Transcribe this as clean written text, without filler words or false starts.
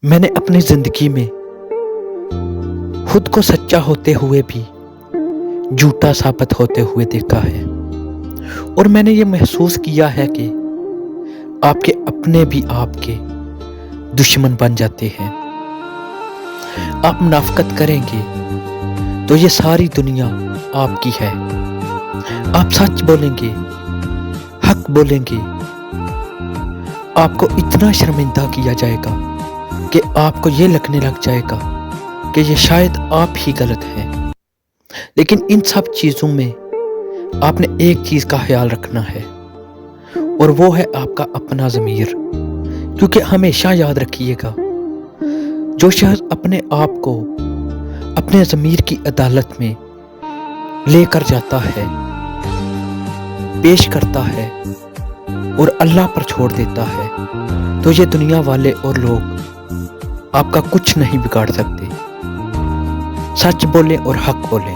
میں نے اپنی زندگی میں خود کو سچا ہوتے ہوئے بھی جھوٹا ثابت ہوتے ہوئے دیکھا ہے، اور میں نے یہ محسوس کیا ہے کہ آپ کے اپنے بھی آپ کے دشمن بن جاتے ہیں۔ آپ منافقت کریں گے تو یہ ساری دنیا آپ کی ہے، آپ سچ بولیں گے، حق بولیں گے، آپ کو اتنا شرمندہ کیا جائے گا کہ آپ کو یہ لگنے لگ جائے گا کہ یہ شاید آپ ہی غلط ہیں۔ لیکن ان سب چیزوں میں آپ نے ایک چیز کا خیال رکھنا ہے، اور وہ ہے آپ کا اپنا ضمیر، کیونکہ ہمیشہ یاد رکھیے گا، جو شخص اپنے آپ کو اپنے ضمیر کی عدالت میں لے کر جاتا ہے، پیش کرتا ہے اور اللہ پر چھوڑ دیتا ہے، تو یہ دنیا والے اور لوگ آپ کا کچھ نہیں بگاڑ سکتے۔ سچ بولیں اور حق بولیں۔